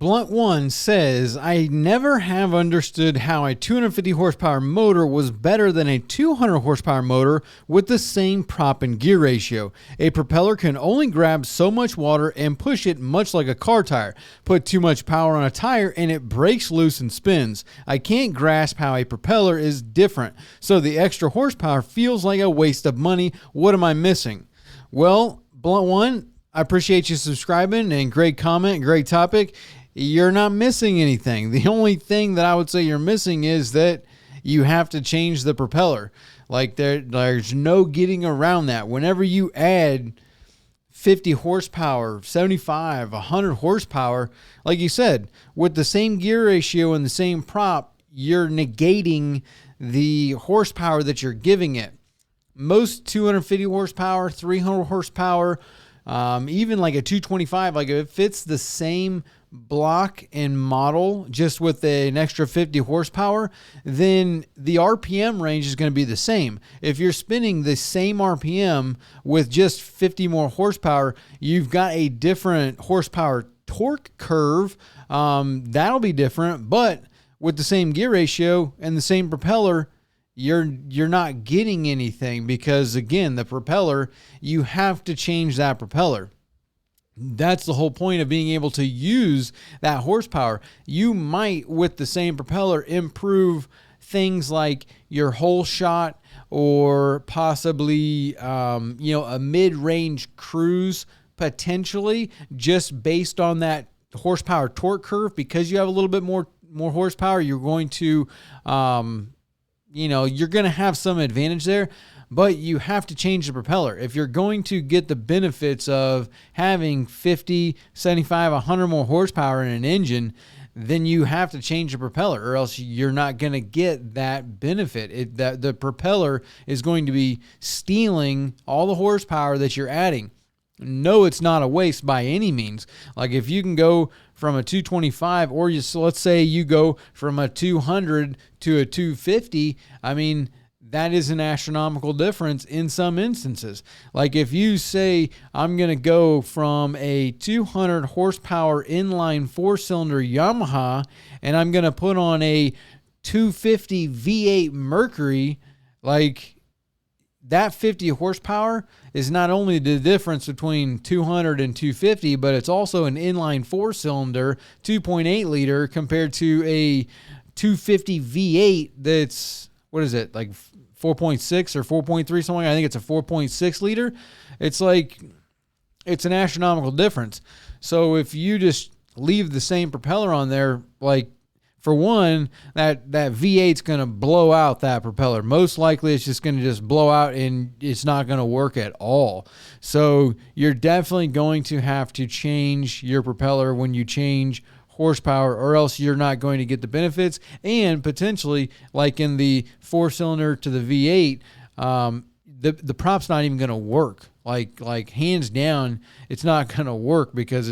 Blunt One says, I never have understood how a 250 horsepower motor was better than a 200 horsepower motor with the same prop and gear ratio. A propeller can only grab so much water and push it much like a car tire. Put too much power on a tire and it breaks loose and spins. I can't grasp how a propeller is different, so the extra horsepower feels like a waste of money. What am I missing? Well, Blunt One, I appreciate you subscribing, and great comment, great topic. You're not missing anything. The only thing that I would say you're missing is that you have to change the propeller. Like there's no getting around that. Whenever you add 50 horsepower, 75, 100 horsepower, like you said, with the same gear ratio and the same prop, you're negating the horsepower that you're giving it. Most 250 horsepower, 300 horsepower, even like a 225, like if it fits the same block and model just with an extra 50 horsepower, then the RPM range is going to be the same. If you're spinning the same RPM with just 50 more horsepower, you've got a different horsepower torque curve. That'll be different, but with the same gear ratio and the same propeller, you're not getting anything, because again, the propeller, you have to change that propeller. That's the whole point of being able to use that horsepower. You might, with the same propeller, improve things like your hole shot, or possibly a mid-range cruise potentially, just based on that horsepower torque curve. Because you have a little bit more horsepower, you're going to you're going to have some advantage there, but you have to change the propeller. If you're going to get the benefits of having 50, 75, 100 more horsepower in an engine, then you have to change the propeller, or else you're not going to get that benefit. The propeller is going to be stealing all the horsepower that you're adding. No, it's not a waste by any means. Like if you can go from a 225, or let's say you go from a 200 to a 250, I mean, that is an astronomical difference in some instances. Like if you say, I'm going to go from a 200 horsepower inline 4-cylinder Yamaha, and I'm going to put on a 250 V8 Mercury, like that 50 horsepower is not only the difference between 200 and 250, but it's also an inline 4-cylinder 2.8 liter compared to a 250 V8 that's, what is it, like 4.6 or 4.3 something? I think it's a 4.6 liter. It's like, it's an astronomical difference. So if you just leave the same propeller on there, like, for one, that V8's going to blow out that propeller. Most likely it's just going to just blow out, and it's not going to work at all. So you're definitely going to have to change your propeller when you change horsepower, or else you're not going to get the benefits. And potentially, like in the 4-cylinder to the V8, the prop's not even going to work. Like hands down, it's not going to work, because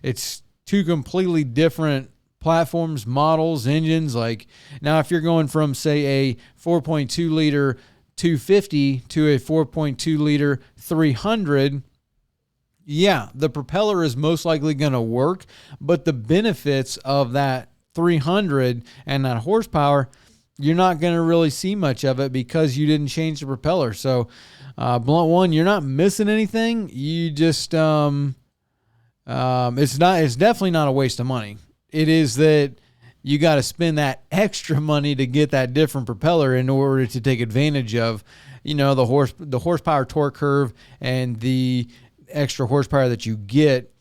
it's two completely different platforms, models, engines. Like now, if you're going from, say, a 4.2 liter 250 to a 4.2 liter 300, yeah, the propeller is most likely going to work, but the benefits of that 300 and that horsepower, you're not going to really see much of it, because you didn't change the propeller. So Blunt One, you're not missing anything. You just it's definitely not a waste of money. It is that you got to spend that extra money to get that different propeller in order to take advantage of, the horsepower torque curve and the extra horsepower that you get.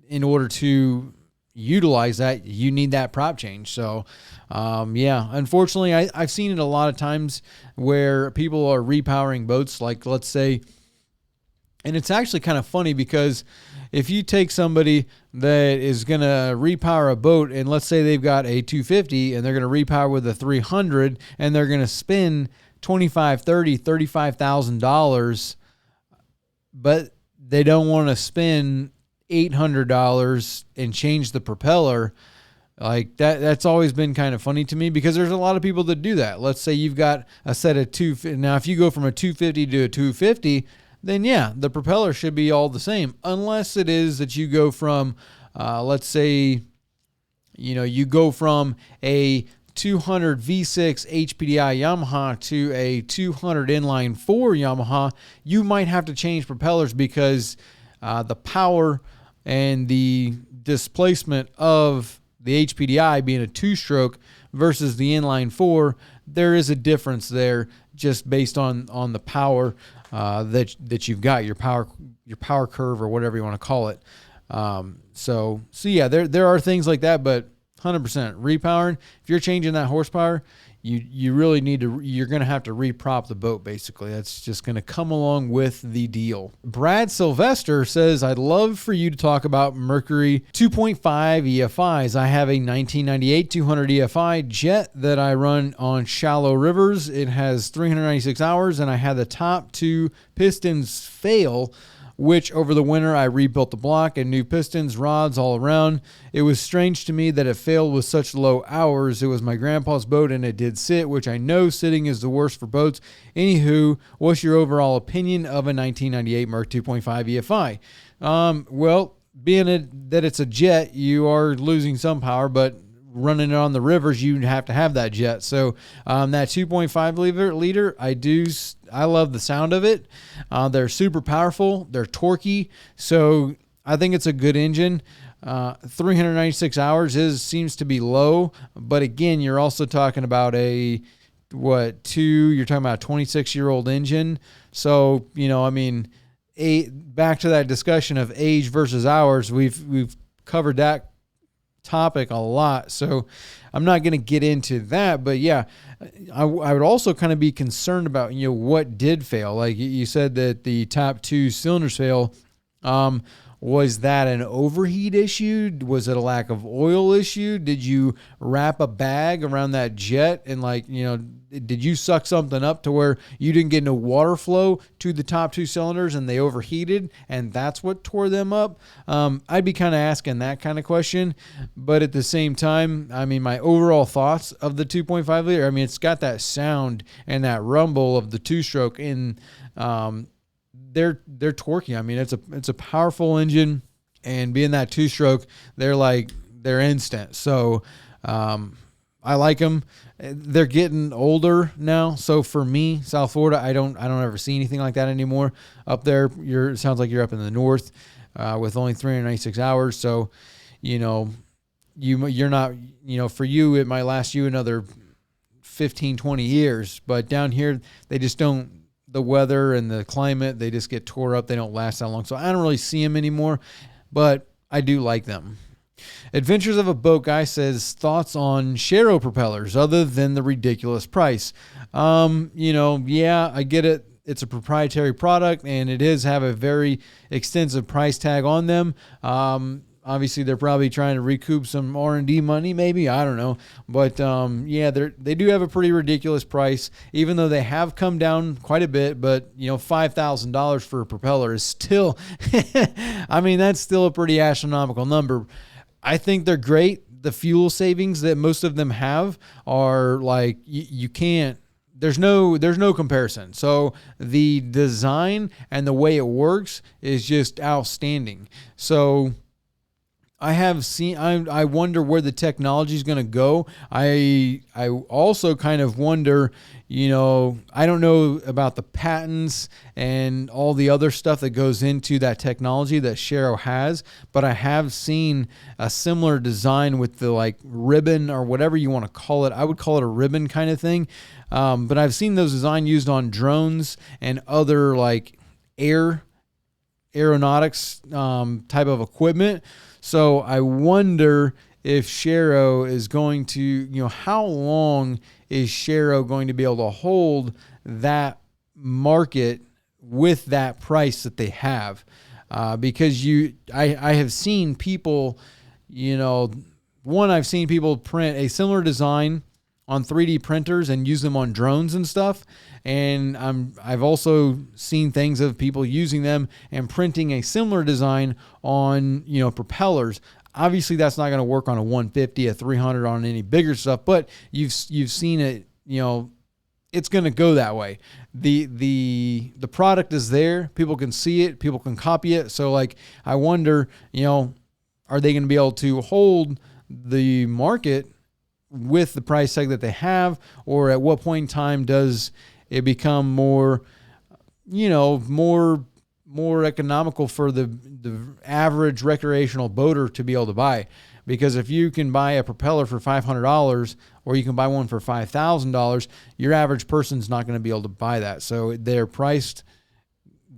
In order to utilize that, you need that prop change. So, unfortunately, I've seen it a lot of times where people are repowering boats, like let's say, and it's actually kind of funny, because if you take somebody that is going to repower a boat, and let's say they've got a 250 and they're going to repower with a 300, and they're going to spend $25,000, $30,000, $35,000, but they don't want to spend $800 and change the propeller. Like that's always been kind of funny to me, because there's a lot of people that do that. Let's say you've got a set of 250. Now, if you go from a 250 to a 250, then yeah, the propeller should be all the same, unless it is that you go from, let's say, You go from a 200 V6 HPDI Yamaha to a 200 inline 4 Yamaha, you might have to change propellers because the power and the displacement of the HPDI being a 2-stroke versus the inline 4, there is a difference there just based on the power that you've got, your power curve or whatever you want to call it. So yeah, there are things like that, but 100% repowering, if you're changing that horsepower, you really need to, you're going to have to reprop the boat, basically. That's just going to come along with the deal. Brad Sylvester says, I'd love for you to talk about Mercury 2.5 EFIs. I have a 1998 200 EFI jet that I run on shallow rivers. It has 396 hours, and I had the top 2 pistons fail, which over the winter I rebuilt the block and new pistons, rods all around. It was strange to me that it failed with such low hours. It was my grandpa's boat and it did sit, which I know sitting is the worst for boats. Anywho, what's your overall opinion of a 1998 Merc 2.5 EFI? Well, being that it's a jet, you are losing some power, but running it on the rivers, you have to have that jet. So that 2.5 liter, I love the sound of it. They're super powerful. They're torquey. So I think it's a good engine. 396 hours seems to be low, but again, you're also talking about you're talking about a 26-year-old engine. So, back to that discussion of age versus hours, we've covered that topic a lot, so I'm not going to get into that. But yeah, I would also kind of be concerned about what did fail. Like you said that the top 2 cylinders fail. Was that an overheat issue? Was it a lack of oil issue? Did you wrap a bag around that jet and did you suck something up to where you didn't get no water flow to the top 2 cylinders and they overheated and that's what tore them up? I'd be kind of asking that kind of question. But at the same time, my overall thoughts of the 2.5 liter, it's got that sound and that rumble of the 2-stroke in, they're torquey. It's a powerful engine, and being that 2-stroke, they're instant. So I like them. They're getting older now. So for me, South Florida, I don't ever see anything like that anymore. Up there, it sounds like you're up in the north with only 396 hours. So, you're not, for you, it might last you another 15, 20 years. But down here, they just don't. The weather and the climate, they just get tore up. They don't last that long. So I don't really see them anymore, but I do like them. Adventures of a Boat Guy says, thoughts on Shero propellers other than the ridiculous price. Yeah, I get it. It's a proprietary product and it does have a very extensive price tag on them. Obviously, they're probably trying to recoup some R&D money, maybe. I don't know. But, yeah, they do have a pretty ridiculous price, even though they have come down quite a bit. But, $5,000 for a propeller is still, that's still a pretty astronomical number. I think they're great. The fuel savings that most of them have are you can't. There's no comparison. So the design and the way it works is just outstanding. So I wonder where the technology is going to go. I also kind of wonder, I don't know about the patents and all the other stuff that goes into that technology that Shero has, but I have seen a similar design with the ribbon or whatever you want to call it. I would call it a ribbon kind of thing. But I've seen those design used on drones and other aeronautics type of equipment. So I wonder if Shero is going to, how long is Shero going to be able to hold that market with that price that they have? Because I have seen people, I've seen people print a similar design on 3D printers and use them on drones and stuff. And I've also seen things of people using them and printing a similar design on, propellers. Obviously, that's not going to work on a 150, a 300, on any bigger stuff, but you've seen it, it's going to go that way. The product is there. People can see it. People can copy it. So I wonder, are they going to be able to hold the market with the price tag that they have, or at what point in time does it become more, more economical for the average recreational boater to be able to buy. Because if you can buy a propeller for $500 or you can buy one for $5,000, your average person's not going to be able to buy that. So they're priced.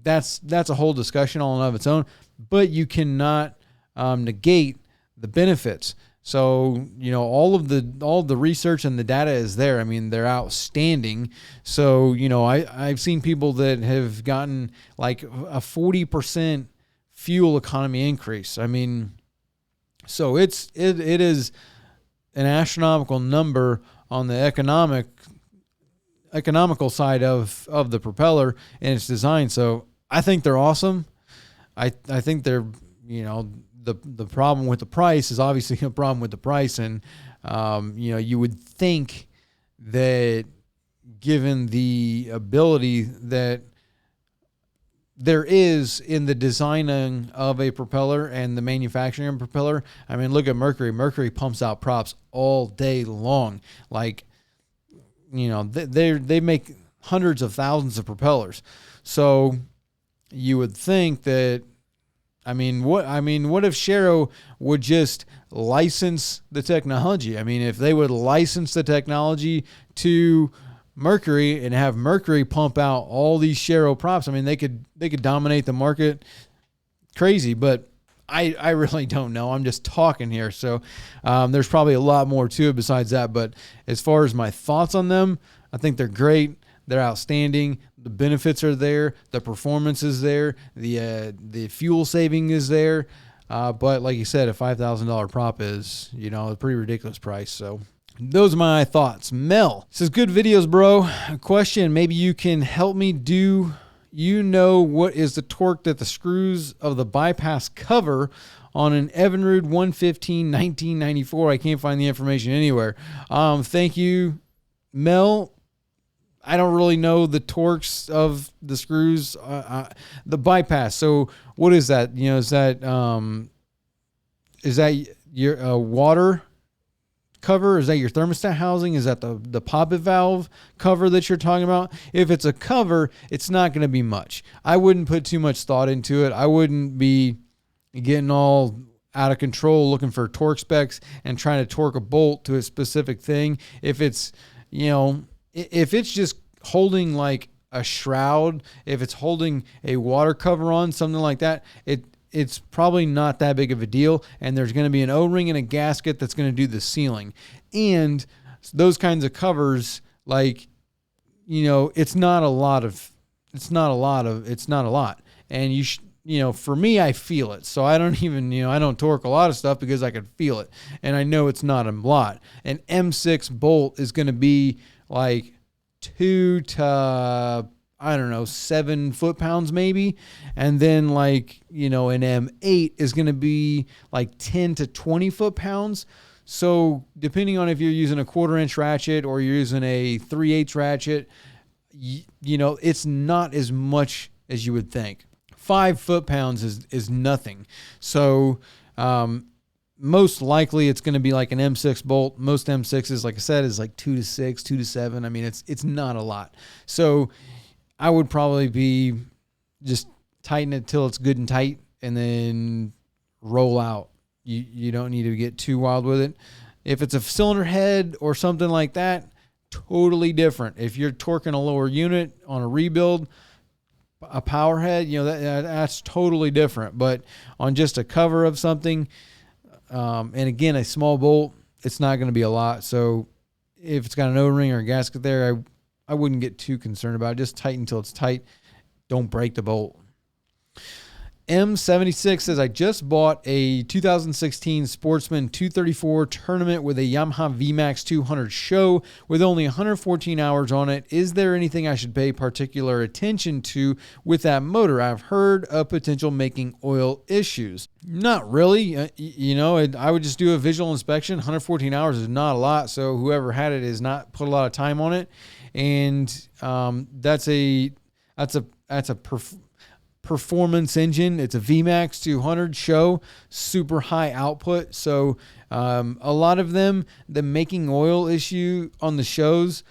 That's a whole discussion all of its own, but you cannot negate the benefits. So, all the research and the data is there. I mean, they're outstanding. So, I've seen people that have gotten like a 40% fuel economy increase. I mean, so it is an astronomical number on the economical side of the propeller and its design. So I think they're awesome. I think they're, the problem with the price is obviously a problem with the price. And, you would think that given the ability that there is in the designing of a propeller and the manufacturing of a propeller. I mean, look at Mercury. Mercury pumps out props all day long. Like, they make hundreds of thousands of propellers. So you would think that, what if Shero would just license the technology? I mean, if they would license the technology to Mercury and have Mercury pump out all these Shero props, I mean, they could dominate the market crazy, but I really don't know. I'm just talking here. So there's probably a lot more to it besides that. But as far as my thoughts on them, I think they're great. They're outstanding. The benefits are there. The performance is there. The fuel saving is there. But like you said, a $5,000 prop is, a pretty ridiculous price. So those are my thoughts. Mel says, good videos, bro. A question, maybe you can help me. Do you know what is the torque that the screws of the bypass cover on an Evinrude 115 1994? I can't find the information anywhere. Thank you, Mel. I don't really know the torques of the screws, the bypass. So what is that? Is that your water cover? Is that your thermostat housing? Is that the poppet valve cover that you're talking about? If it's a cover, it's not going to be much. I wouldn't put too much thought into it. I wouldn't be getting all out of control looking for torque specs and trying to torque a bolt to a specific thing. If it's, if it's just holding like a shroud, if it's holding a water cover on, something like that, it's probably not that big of a deal. And there's going to be an O-ring and a gasket that's going to do the sealing. And those kinds of covers, like, it's not a lot. And for me, I feel it. So I don't even, I don't torque a lot of stuff because I can feel it. And I know it's not a lot. An M6 bolt is going to be like 2 to, 7 foot-pounds maybe. And then an M8 is going to be like 10 to 20 foot-pounds. So depending on if you're using a 1/4-inch ratchet or you're using a 3/8 ratchet, it's not as much as you would think. 5 foot-pounds is nothing. So most likely it's going to be like an M6 bolt. Most M6s, like I said, is like 2 to 6, 2 to 7. I mean, it's not a lot. So I would probably be just tighten it till it's good and tight and then roll out. You don't need to get too wild with it. If it's a cylinder head or something like that, totally different. If you're torquing a lower unit on a rebuild, a power head, that's totally different. But on just a cover of something, and again, a small bolt, it's not going to be a lot. So if it's got an O-ring or a gasket there, I wouldn't get too concerned about it. Just tighten until it's tight. Don't break the bolt. M76 says, I just bought a 2016 Sportsman 234 tournament with a Yamaha VMAX 200 show with only 114 hours on it. Is there anything I should pay particular attention to with that motor? I've heard of potential making oil issues. Not really. I would just do a visual inspection. 114 hours is not a lot, so whoever had it has not put a lot of time on it. And that's a performance engine. It's a VMAX 200 SHO, super high output. So a lot of them, the making oil issue on the SHOs,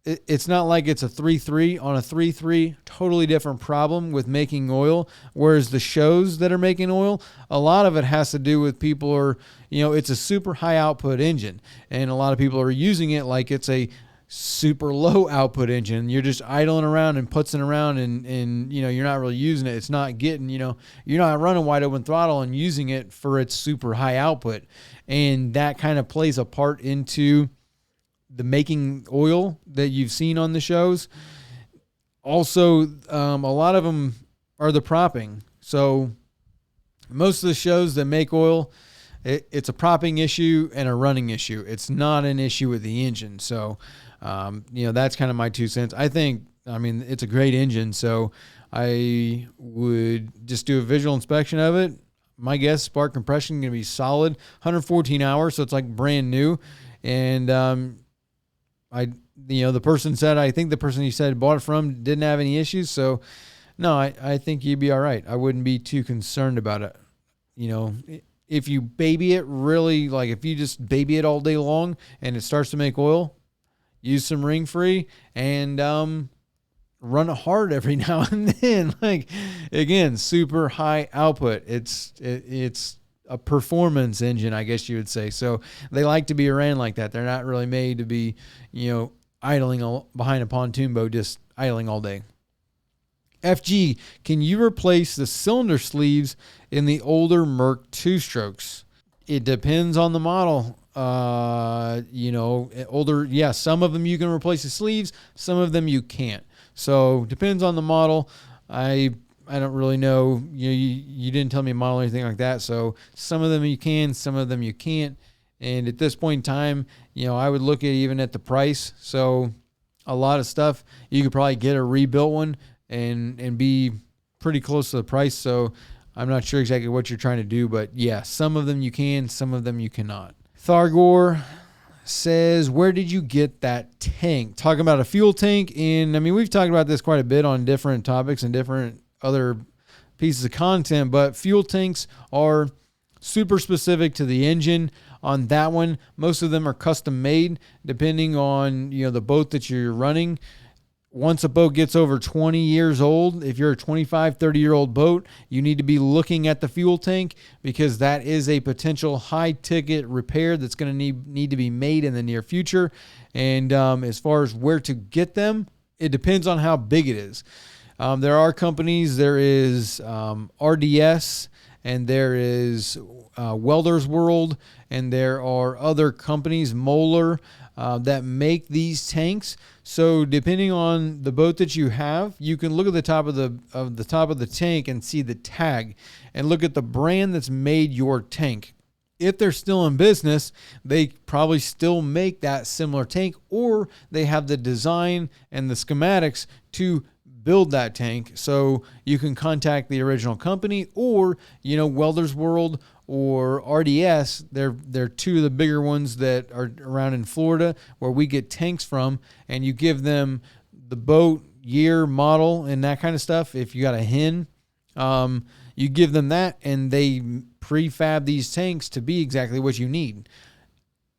it's not like it's a 3.3 on a 3.3, totally different problem with making oil. Whereas the SHOs that are making oil, a lot of it has to do with people are, it's a super high output engine. And a lot of people are using it like it's a super low output engine. You're just idling around and putzing around and you're not really using it. It's not getting, you're not running wide open throttle and using it for its super high output. And that kind of plays a part into the making oil that you've seen on the SHOs. Also, a lot of them are the propping. So most of the SHOs that make oil, it's a propping issue and a running issue. It's not an issue with the engine. So, that's kind of my 2 cents. It's a great engine. So I would just do a visual inspection of it. My guess, spark compression going to be solid, 114 hours. So it's like brand new. And, the person said, I think the person you said bought it from didn't have any issues. So no, I think you'd be all right. I wouldn't be too concerned about it. If you baby it really, like if you just baby it all day long and it starts to make oil, use some ring free and, run it hard every now and then. Like again, super high output. It's a performance engine, I guess you would say. So they like to be ran like that. They're not really made to be, idling behind a pontoon boat, just idling all day. FG, can you replace the cylinder sleeves in the older Merc 2-strokes? It depends on the model. Older, yeah, some of them you can replace the sleeves, some of them you can't. So depends on the model. I don't really know. You didn't tell me a model or anything like that. So some of them you can, some of them you can't. And at this point in time, I would look at even at the price. So a lot of stuff you could probably get a rebuilt one and be pretty close to the price. So I'm not sure exactly what you're trying to do, but yeah, some of them you can, some of them you cannot. Thargor says, where did you get that tank? Talking about a fuel tank. And we've talked about this quite a bit on different topics and different other pieces of content, but fuel tanks are super specific to the engine. On that one, most of them are custom made depending on, the boat that you're running. Once a boat gets over 20 years old, if you're a 25, 30-year-old boat, you need to be looking at the fuel tank because that is a potential high-ticket repair that's going to need to be made in the near future. And as far as where to get them, it depends on how big it is. There are companies, there is RDS, and there is Welders World, and there are other companies, Moeller, that make these tanks. So depending on the boat that you have, you can look at the top of the tank and see the tag and look at the brand that's made your tank. If they're still in business, they probably still make that similar tank, or they have the design and the schematics to build that tank. So you can contact the original company, or Welders World or RDS. They're two of the bigger ones that are around in Florida where we get tanks from, and you give them the boat, year, model, and that kind of stuff. If you got a hen, you give them that, and they prefab these tanks to be exactly what you need.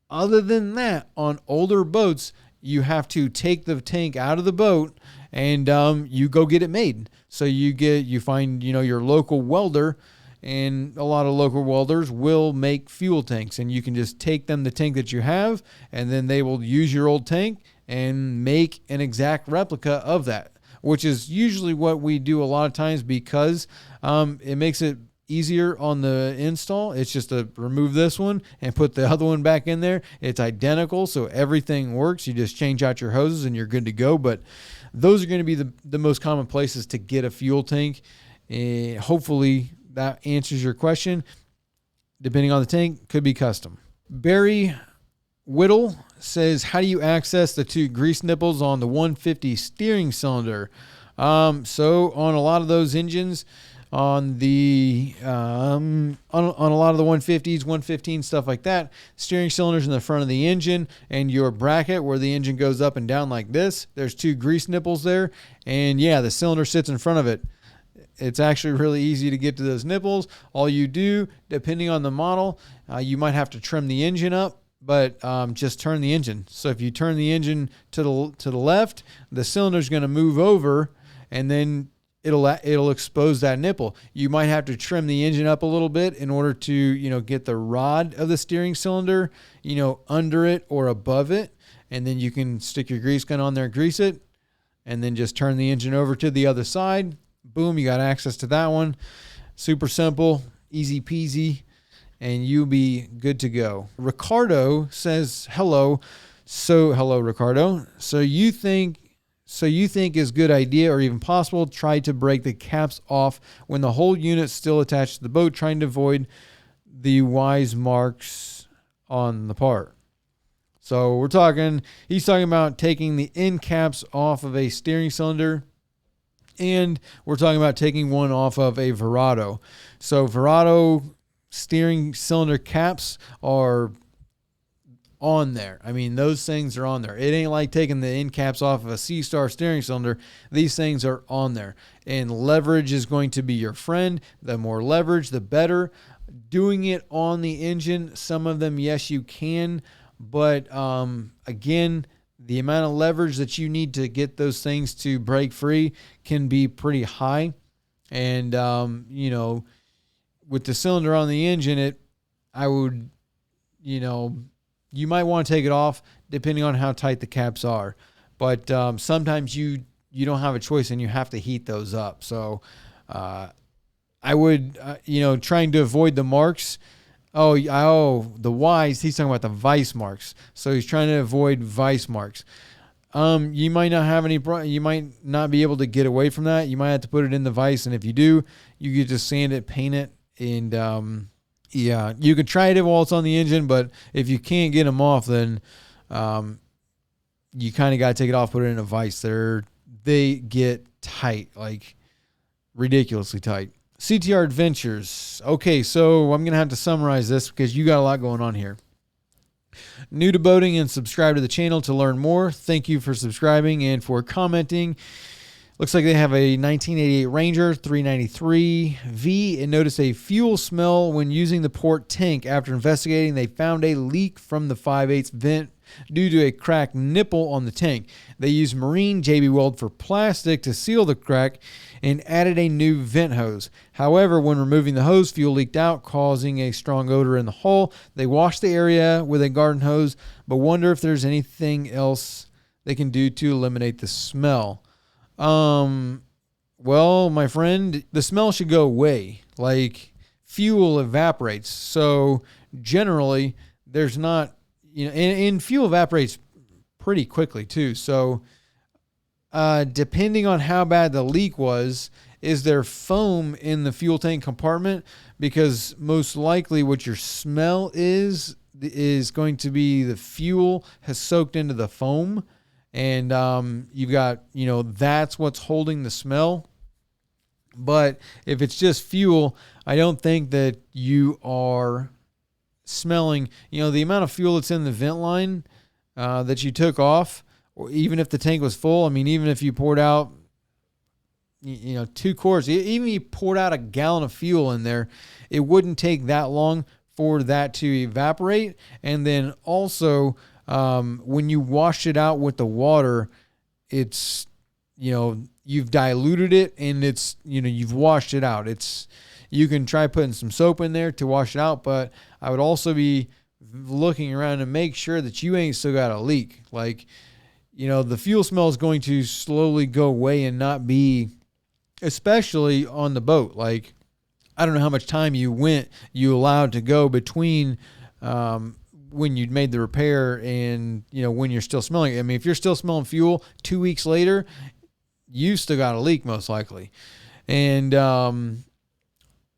Other than that, on older boats, you have to take the tank out of the boat and you go get it made. So you find your local welder, and a lot of local welders will make fuel tanks, and you can just take them the tank that you have, and then they will use your old tank and make an exact replica of that, which is usually what we do a lot of times because it makes it easier on the install. It's just to remove this one and put the other one back in there. It's identical, so everything works. You just change out your hoses and you're good to go. But those are going to be the most common places to get a fuel tank. Hopefully that answers your question. Depending on the tank, could be custom. Barry Whittle says, how do you access the two grease nipples on the 150 steering cylinder? So on a lot of those engines, on the on a lot of the 150s, 115, stuff like that, steering cylinders in the front of the engine, and your bracket where the engine goes up and down like this, there's two grease nipples there, and yeah, the cylinder sits in front of it. It's actually really easy to get to those nipples. All you do, depending on the model, you might have to trim the engine up, but just turn the engine. So if you turn the engine to the left, the cylinder is going to move over, and then it'll expose that nipple. You might have to trim the engine up a little bit in order to, get the rod of the steering cylinder, under it or above it. And then you can stick your grease gun on there, grease it, and then just turn the engine over to the other side. Boom, you got access to that one. Super simple, easy peasy, and you'll be good to go. Ricardo says, hello. So hello, Ricardo. So you think is good idea or even possible, try to break the caps off when the whole unit's still attached to the boat, trying to avoid the wise marks on the part. So he's talking about taking the end caps off of a steering cylinder, and we're talking about taking one off of a Verado. So Verado steering cylinder caps are on there. I mean, those things are on there. It ain't like taking the end caps off of a C-Star steering cylinder. These things are on there. And leverage is going to be your friend. The more leverage, the better. Doing it on the engine, some of them, yes, you can. But again, the amount of leverage that you need to get those things to break free can be pretty high. And, with the cylinder on the engine, I would, you might want to take it off depending on how tight the caps are. But sometimes you don't have a choice and you have to heat those up. So I would, trying to avoid the marks. The wise, he's talking about the vice marks. So he's trying to avoid vice marks. You might not have you might not be able to get away from that. You might have to put it in the vise. And if you do, you could just sand it, paint it. And, yeah, you could try it while it's on the engine, but if you can't get them off, then you kind of got to take it off, put it in a vise. They get tight, like ridiculously tight. CTR Adventures. Okay, so I'm going to have to summarize this because you got a lot going on here. New to boating and subscribe to the channel to learn more. Thank you for subscribing and for commenting. Looks like they have a 1988 Ranger 393V and noticed a fuel smell when using the port tank. After investigating, they found a leak from the 5/8 vent due to a cracked nipple on the tank. They used marine JB Weld for plastic to seal the crack and added a new vent hose. However, when removing the hose, fuel leaked out, causing a strong odor in the hull. They washed the area with a garden hose, but wonder if there's anything else they can do to eliminate the smell. Well, my friend, the smell should go away. Like, fuel evaporates. So generally there's not, and fuel evaporates pretty quickly too. So, depending on how bad the leak was, is there foam in the fuel tank compartment? Because most likely what your smell is going to be the fuel has soaked into the foam. And you've got, that's what's holding the smell. But if it's just fuel, I don't think that you are smelling, the amount of fuel that's in the vent line that you took off, or even if the tank was full. I mean, even if you poured out, 2 quarts, even if you poured out a gallon of fuel in there, it wouldn't take that long for that to evaporate. And then also, when you wash it out with the water, it's, you've diluted it and it's, you've washed it out. You can try putting some soap in there to wash it out, but I would also be looking around and make sure that you ain't still got a leak. Like, the fuel smell is going to slowly go away and not be, especially on the boat. Like, I don't know how much time you allowed to go between, when you made the repair and, when you're still smelling it. I mean, if you're still smelling fuel 2 weeks later, you still got a leak most likely. And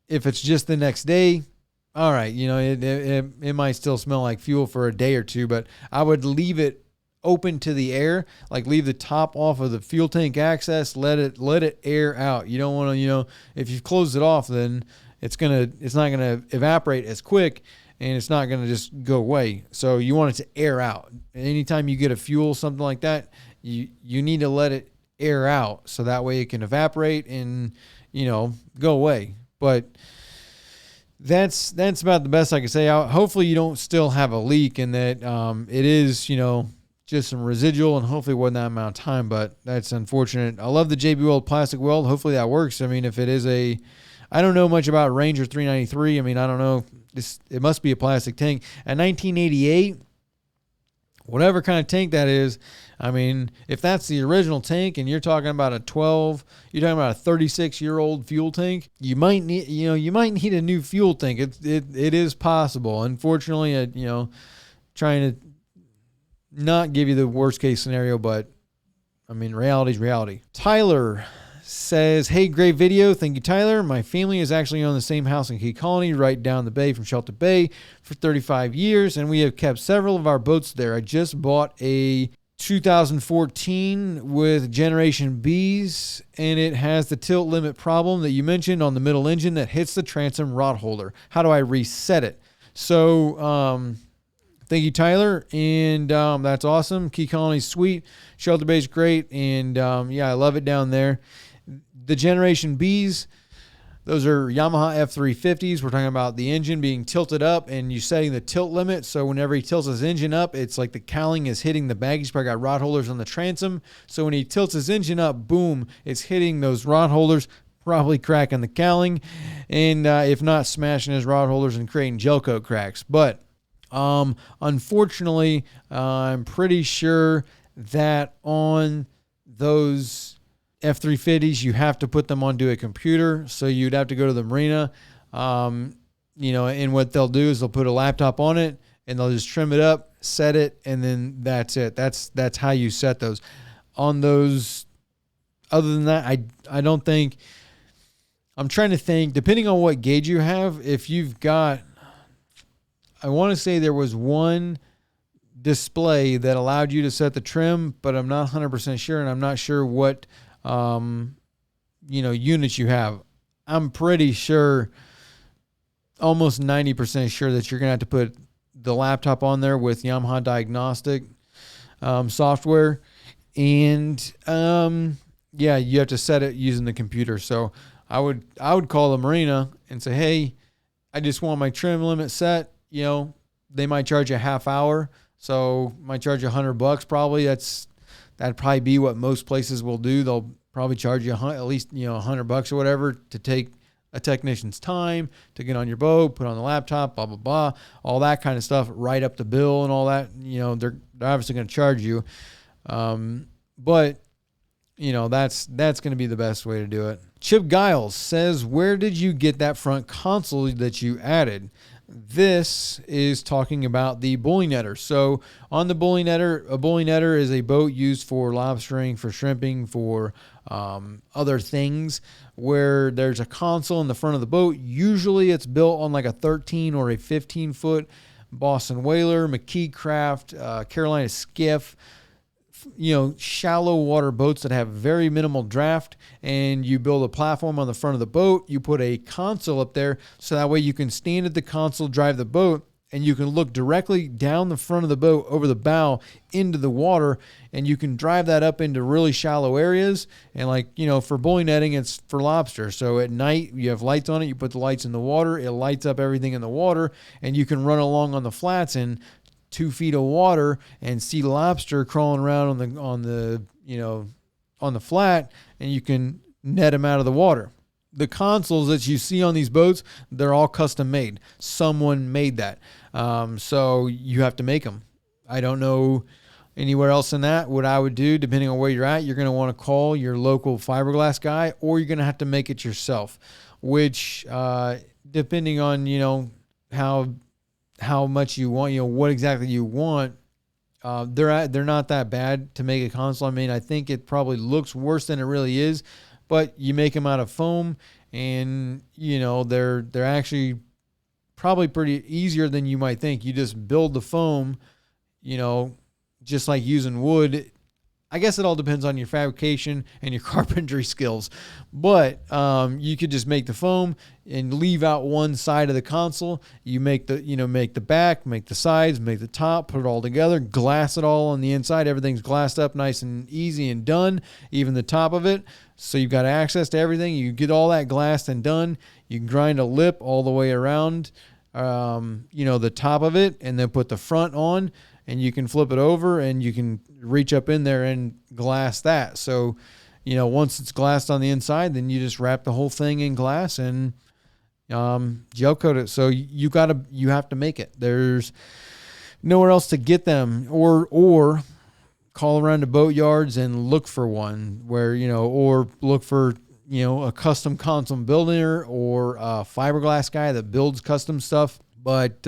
if it's just the next day, all right, it might still smell like fuel for a day or two, but I would leave it open to the air, like leave the top off of the fuel tank access, let it air out. You don't want to, if you close it off, then it's not gonna evaporate as quick, and it's not going to just go away. So you want it to air out. Anytime you get a fuel, something like that, you need to let it air out so that way it can evaporate and, go away. But that's about the best I can say. Hopefully you don't still have a leak and that it is, just some residual, and hopefully it wasn't that amount of time, but that's unfortunate. I love the JB Weld plastic weld. Hopefully that works. I mean, if it is I don't know much about Ranger 393. I mean, I don't know. It must be a plastic tank. At 1988, whatever kind of tank that is, I mean, if that's the original tank and you're talking about you're talking about a 36-year-old fuel tank, you might need a new fuel tank. It is possible. Unfortunately, trying to not give you the worst case scenario, but I mean, reality's reality. Tyler says, hey, great video. Thank you, Tyler. My family is actually on the same house in Key Colony, right down the bay from Shelter Bay for 35 years, and we have kept several of our boats there. I just bought a 2014 with Generation Bs, and it has the tilt limit problem that you mentioned on the middle engine that hits the transom rod holder. How do I reset it? So, thank you, Tyler, and that's awesome. Key Colony's sweet. Shelter Bay's great, and I love it down there. The Generation Bs, those are Yamaha F350s. We're talking about the engine being tilted up and you setting the tilt limit. So whenever he tilts his engine up, it's like the cowling is hitting the baggage. Probably got rod holders on the transom. So when he tilts his engine up, boom, it's hitting those rod holders, probably cracking the cowling. And if not, smashing his rod holders and creating gel coat cracks. But unfortunately, I'm pretty sure that on those F350s, you have to put them onto a computer. So you'd have to go to the marina, and what they'll do is they'll put a laptop on it and they'll just trim it up, set it, and then that's it. That's how you set those. On those, other than that, I don't think, I'm trying to think, depending on what gauge you have, if you've got, I want to say there was one display that allowed you to set the trim, but I'm not 100% sure, and I'm not sure what units you have. I'm pretty sure, almost 90% sure that you're going to have to put the laptop on there with Yamaha diagnostic software. And you have to set it using the computer. So I would call the marina and say, hey, I just want my trim limit set. They might charge a half hour. So might charge $100 probably. That'd probably be what most places will do. They'll probably charge you at least $100 or whatever to take a technician's time to get on your boat, put on the laptop, blah blah blah, all that kind of stuff. Write up the bill and all that. They're obviously going to charge you, but that's going to be the best way to do it. Chip Giles says, where did you get that front console that you added? This is talking about the bully netter. So on the bully netter, a bully netter is a boat used for lobstering, for shrimping, for other things, where there's a console in the front of the boat. Usually it's built on like a 13 or a 15-foot Boston Whaler, McKee Craft, Carolina Skiff, shallow water boats that have very minimal draft, and you build a platform on the front of the boat. You put a console up there so that way you can stand at the console, drive the boat, and you can look directly down the front of the boat over the bow into the water, and you can drive that up into really shallow areas. And for bully netting, it's for lobster. So at night you have lights on it, you put the lights in the water, it lights up everything in the water, and you can run along on the flats in 2 feet of water and see lobster crawling around on the flat, and you can net them out of the water. The consoles that you see on these boats, they're all custom made. Someone made that. So you have to make them. I don't know anywhere else in that. What I would do, depending on where you're at, you're going to want to call your local fiberglass guy, or you're going to have to make it yourself, which, depending on, how much you want, what exactly you want, they're not that bad to make a console. I mean, I think it probably looks worse than it really is, but you make them out of foam, and they're actually probably pretty easier than you might think. You just build the foam, just like using wood. I guess it all depends on your fabrication and your carpentry skills, but you could just make the foam and leave out one side of the console. You make the back, make the sides, make the top, put it all together, glass it all on the inside. Everything's glassed up nice and easy and done, even the top of it. So you've got access to everything. You get all that glassed and done. You can grind a lip all the way around, the top of it, and then put the front on, and you can flip it over and you can reach up in there and glass that. So, once it's glassed on the inside, then you just wrap the whole thing in glass and gel coat it. So you have to make it. There's nowhere else to get them, or call around to boat yards and look for one where, or look for, a custom console builder or a fiberglass guy that builds custom stuff. But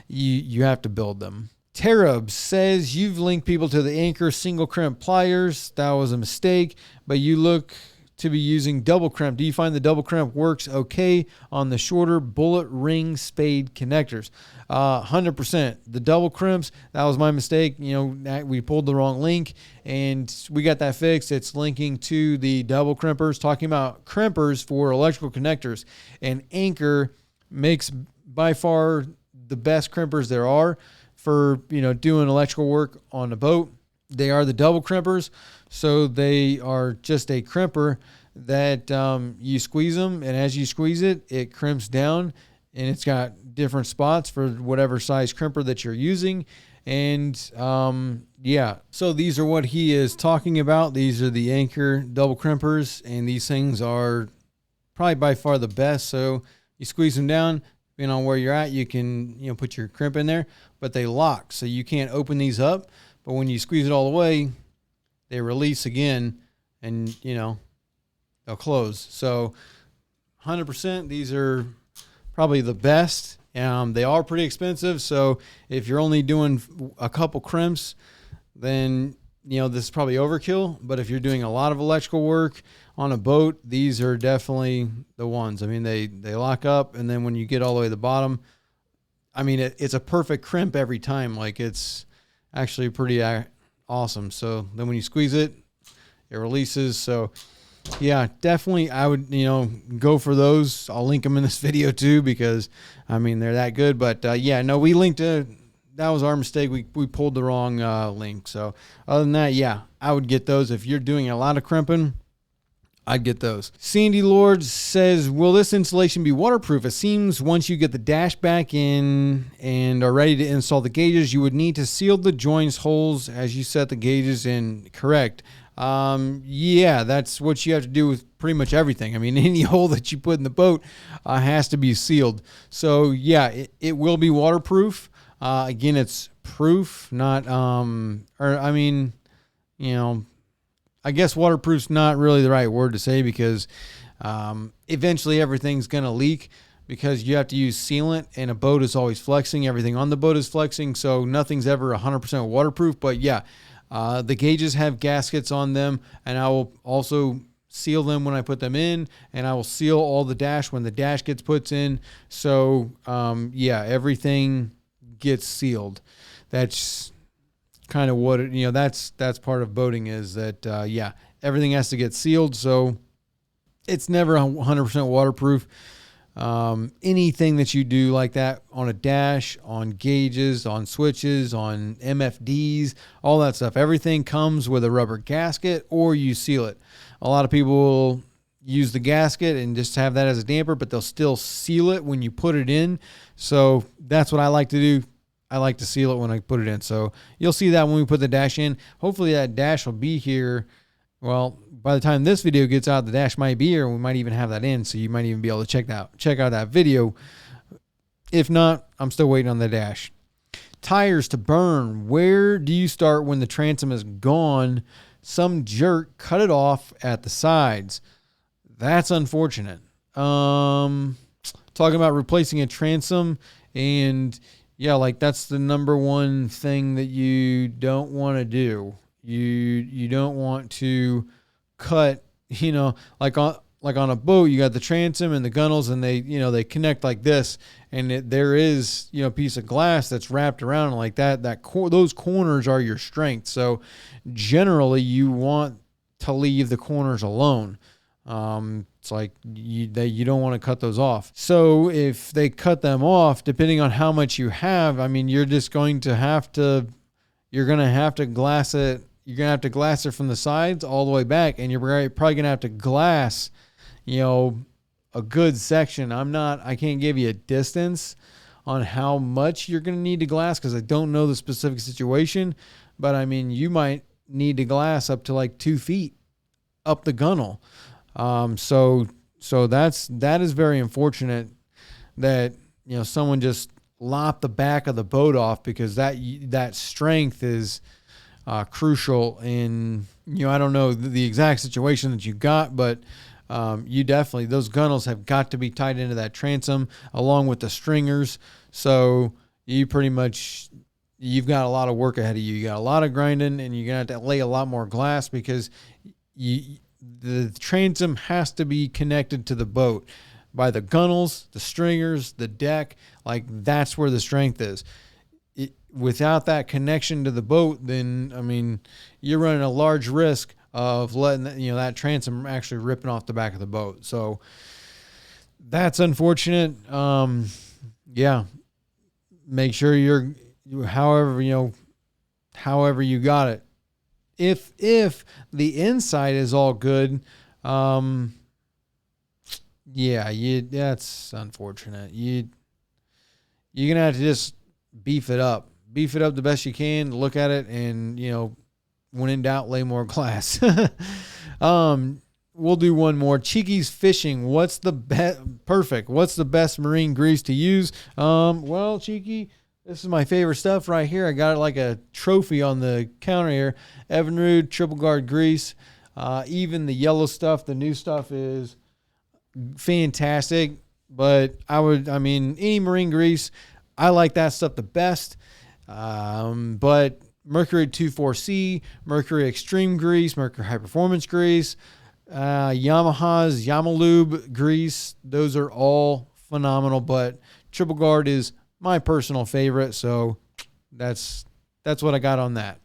you have to build them. Terub says you've linked people to the Anchor single crimp pliers. That was a mistake, but you look to be using double crimp. Do you find the double crimp works okay on the shorter bullet ring spade connectors? 100%. The double crimps, that was my mistake. We pulled the wrong link and we got that fixed. It's linking to the double crimpers, talking about crimpers for electrical connectors. And Anchor makes by far the best crimpers there are for, doing electrical work on a boat. They are the double crimpers. So they are just a crimper that you squeeze them, and as you squeeze it, it crimps down, and it's got different spots for whatever size crimper that you're using. And so these are what he is talking about. These are the Anchor double crimpers, and these things are probably by far the best. So you squeeze them down, depending on where you're at, you can put your crimp in there, but they lock, so you can't open these up. But when you squeeze it all the way, they release again, and they'll close. So 100%, these are probably the best. They are pretty expensive, so if you're only doing a couple crimps, then this is probably overkill. But if you're doing a lot of electrical work on a boat, these are definitely the ones. I mean, they lock up, and then when you get all the way to the bottom, I mean, it's a perfect crimp every time. Like, it's actually pretty awesome. So then when you squeeze it, it releases. So yeah, definitely I would, go for those. I'll link them in this video too, because I mean, they're that good. But we linked that was our mistake. We pulled the wrong link. So other than that, yeah, I would get those. If you're doing a lot of crimping, I'd get those. Sandy Lord says, will this installation be waterproof? It seems once you get the dash back in and are ready to install the gauges, you would need to seal the joints holes as you set the gauges in. Correct. That's what you have to do with pretty much everything. I mean, any hole that you put in the boat has to be sealed. So yeah, it will be waterproof. Again, it's proof, not, I guess waterproof's not really the right word to say, because eventually everything's going to leak, because you have to use sealant, and a boat is always flexing. Everything on the boat is flexing, so nothing's ever 100% waterproof. But yeah, the gauges have gaskets on them, and I will also seal them when I put them in, and I will seal all the dash when the dash gets put in. So everything gets sealed. That's kind of what that's part of boating, is that everything has to get sealed. So it's never 100% waterproof. Anything that you do like that on a dash, on gauges, on switches, on MFDs, all that stuff, everything comes with a rubber gasket, or you seal it. A lot of people will use the gasket and just have that as a damper, but they'll still seal it when you put it in. So that's what I like to do. I like to seal it when I put it in. So you'll see that when we put the dash in. Hopefully that dash will be here. Well, by the time this video gets out, the dash might be here, and we might even have that in. So you might even be able to check out that video. If not, I'm still waiting on the dash. Tires to burn. Where do you start when the transom is gone? Some jerk cut it off at the sides. That's unfortunate. Talking about replacing a transom, and yeah, like that's the number one thing that you don't want to do. You don't want to cut, like like on a boat, you got the transom and the gunnels, and they, you know, they connect like this, and there is, you know, a piece of glass that's wrapped around like that. Those corners are your strength. So generally, you want to leave the corners alone. It's like you don't want to cut those off. So if they cut them off, depending on how much you have, I mean, you're going to have to glass it. You're going to have to glass it from the sides all the way back, and you're probably going to have to glass, you know, a good section. I can't give you a distance on how much you're going to need to glass because I don't know the specific situation, but I mean, you might need to glass up to like 2 feet up the gunnel. So that is very unfortunate that, you know, someone just lopped the back of the boat off, because that strength is crucial in, you know, I don't know the exact situation that you got, but you definitely, those gunnels have got to be tied into that transom along with the stringers. So you've got a lot of work ahead of you. You got a lot of grinding, and you're going to have to lay a lot more glass, because the transom has to be connected to the boat by the gunnels, the stringers, the deck. Like, that's where the strength is. Without that connection to the boat, then, I mean, you're running a large risk of letting that transom actually ripping off the back of the boat. So that's unfortunate. Yeah, make sure however you got it. If the inside is all good, that's unfortunate. You're gonna have to just beef it up the best you can. Look at it, and, you know, when in doubt, lay more glass. We'll do one more. Cheeky's Fishing. What's the best marine grease to use? Well, Cheeky, this is my favorite stuff right here. I got it like a trophy on the counter here. Evinrude Triple Guard grease. Even the yellow stuff, the new stuff, is fantastic. But any marine grease, I like that stuff the best. But Mercury 24C, Mercury Extreme Grease, Mercury High Performance Grease, Yamaha's Yamalube grease, those are all phenomenal. But Triple Guard is my personal favorite, so that's what I got on that.